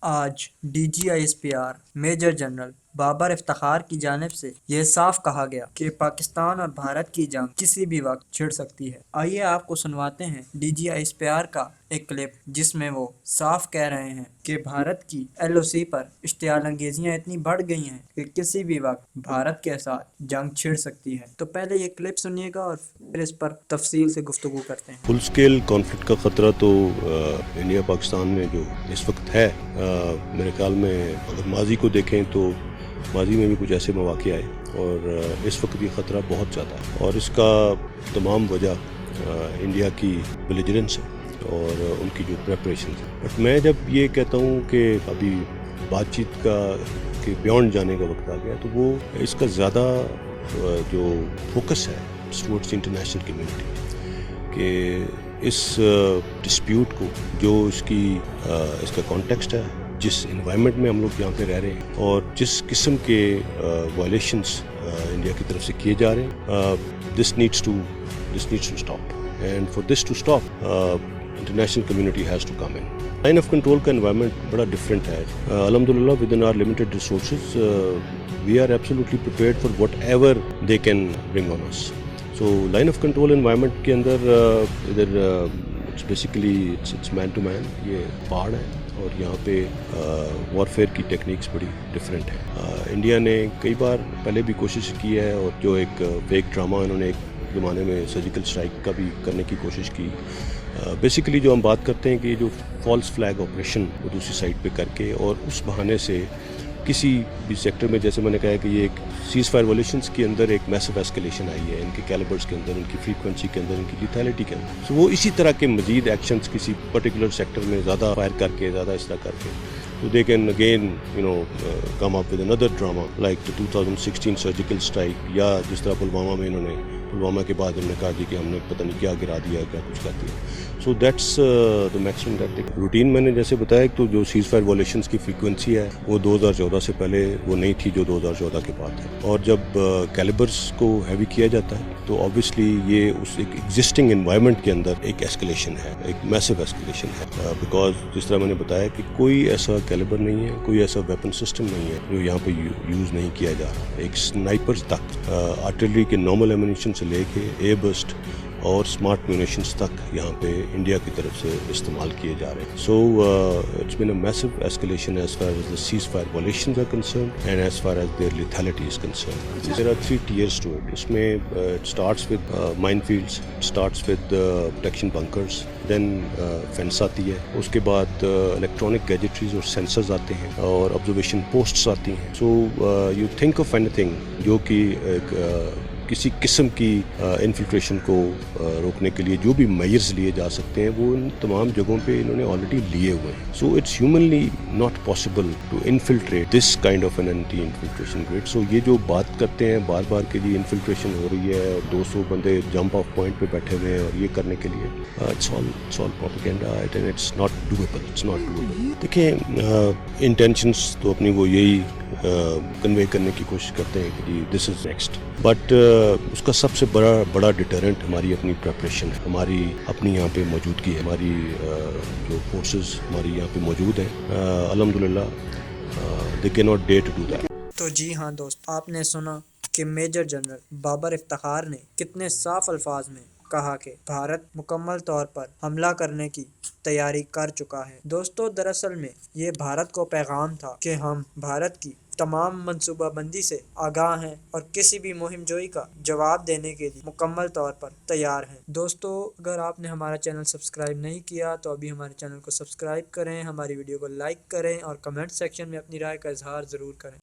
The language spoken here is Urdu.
آج D G I S P R major general Babar Iftikhar کی جانب سے یہ صاف کہا گیا کہ پاکستان اور بھارت کی جنگ کسی بھی وقت چھڑ سکتی ہے۔ آئیے آپ کو سنواتے ہیں D G I S P R کا ایک کلپ جس میں وہ صاف کہہ رہے ہیں کہ بھارت کی ایل او سی پر اشتعال انگیزیاں اتنی بڑھ گئی ہیں کہ کسی بھی وقت بھارت کے ساتھ جنگ چھڑ سکتی ہے۔ تو پہلے یہ کلپ سنیے گا اور پھر اس پر تفصیل سے گفتگو کرتے ہیں۔ فل اسکیل کانفلکٹ کا خطرہ تو انڈیا پاکستان میں جو اس وقت ہے، میرے خیال میں اگر ماضی کو دیکھیں تو ماضی میں بھی کچھ ایسے مواقع آئے اور اس وقت یہ خطرہ بہت زیادہ ہے، اور اس کا تمام وجہ انڈیا کی بیلیجرنس ہے اور ان کی جو پریپریشنز ہیں۔ بٹ میں جب یہ کہتا ہوں کہ ابھی بات چیت کا کہ بیونڈ جانے کا وقت آ گیا، تو وہ اس کا زیادہ جو فوکس ہے ٹورڈس انٹرنیشنل کمیونٹی کہ اس ڈسپیوٹ کو جو اس کا کانٹیکسٹ ہے، جس انوائرمنٹ میں ہم لوگ یہاں پہ رہ رہے ہیں اور جس قسم کے وائلیشنس انڈیا کی طرف سے کیے جا رہے ہیں، this needs to stop, and for this to stop international community has to come in. Line of control کا انوائرمنٹ بڑا ڈفرینٹ ہے۔ الحمدللہ with in our limited resources we are absolutely prepared for whatever they can bring on us. So line of control environment کے اندر ادھر it's basically it's man to man, یہ پہاڑ ہے اور یہاں پہ وارفیئر کی ٹیکنیکس بڑی ڈفرینٹ ہیں۔ انڈیا نے کئی بار پہلے بھی کوشش کی ہے، اور جو ایک فیک ڈرامہ انہوں نے ایک زمانے میں سرجیکل اسٹرائک کا بھی کرنے کی کوشش کی۔ بیسیکلی جو ہم بات کرتے ہیں کہ جو فالس فلیگ آپریشن وہ دوسری سائڈ پہ کر کے، اور اس بہانے سے کسی بھی سیکٹر میں، جیسے میں نے کہا کہ یہ ایک سیز فائر وائلیشنس کے اندر ایک میسو ایسکیلیشن آئی ہے، ان کے کیلیبرز کے اندر، ان کی فریکوینسی کے اندر، ان کی لیتھیلٹی کے اندر۔ سو وہ اسی طرح کے مزید ایکشنز کسی پرٹیکولر سیکٹر میں زیادہ فائر کر کے، زیادہ اس طرح کر کے، تو they can again come up with another drama like 2016 surgical strike, یا جس طرح پلوامہ میں انہوں نے، پلوامہ کے بعد انہوں نے کہا جی کہ ہم نے پتہ نہیں کیا گرا دیا، کیا کچھ کر دیا۔ So that's the maximum tactic routine. میں نے جیسے بتایا تو جو سیز فائر وائلیشنس کی فریکوینسی ہے وہ 2014 سے پہلے وہ نہیں تھی جو 2014 کے بعد ہے، اور جب کیلیبرز کو ہیوی کیا جاتا ہے تو آبویسلی یہ اس ایک ایگزسٹنگ انوائرمنٹ کے اندر ایک ایسکیلیشن ہے، ایک میسو ایسکیلیشن ہے، بیکاز جس طرح میں نے بتایا کہ کوئی ایسا کیلیبر نہیں ہے، کوئی ایسا ویپن سسٹم نہیں ہے جو یہاں پہ یوز نہیں کیا جا رہا۔ ایک سنائپرز تک، آرٹلری کے نارمل ایمونیشن سے لے کے ایئر برسٹ اور اسمارٹ میونیشنس تک یہاں پہ انڈیا کی طرف سے استعمال کیے جا رہے ہیں۔ So it's been a massive escalation as far as the ceasefire violations are concerned and as far as their lethality is concerned. There are 3 tiers to it. اس میں it starts with minefields, starts with protection bunkers, then fence آتی ہے، اس کے بعد الیکٹرانک گیجٹریز اور سینسرز آتے ہیں، اور آبزرویشن پوسٹس آتی ہیں۔ So you think of any thing جو کہ کسی قسم کی انفلٹریشن کو روکنے کے لیے جو بھی میئرز لیے جا سکتے ہیں، وہ ان تمام جگہوں پہ انہوں نے آلریڈی لیے ہوئے ہیں۔ So it's humanly not possible to infiltrate this kind of an anti infiltration grid. So یہ جو بات کرتے ہیں بار بار کہ یہ انفلٹریشن ہو رہی ہے اور 200 بندے جمپ آف پوائنٹ پہ بیٹھے ہوئے ہیں اور یہ کرنے کے لیے، it's all propaganda and it's not doable, it's not doable. دیکھیں انٹینشنس تو اپنی وہ یہی کنوے کرنے کی کوشش کرتے ہیں کہ جی دس از نیکسٹ، بٹ اس کا سب سے بڑا ڈیٹرنٹ ہماری اپنی پریپریشن ہے، ہماری اپنی یہاں پہ موجودگی ہے، ہماری جو فورسز ہماری یہاں پہ موجود ہیں، الحمدللہ دے کی not dare to do that. تو جی ہاں دوست، آپ نے سنا کہ میجر جنرل بابر افتخار نے کتنے صاف الفاظ میں کہا کہ بھارت مکمل طور پر حملہ کرنے کی تیاری کر چکا ہے۔ دوستو، دراصل میں یہ بھارت کو پیغام تھا کہ ہم بھارت کی تمام منصوبہ بندی سے آگاہ ہیں اور کسی بھی مہم جوئی کا جواب دینے کے لیے مکمل طور پر تیار ہیں۔ دوستو، اگر آپ نے ہمارا چینل سبسکرائب نہیں کیا تو ابھی ہمارے چینل کو سبسکرائب کریں، ہماری ویڈیو کو لائک کریں اور کمنٹ سیکشن میں اپنی رائے کا اظہار ضرور کریں۔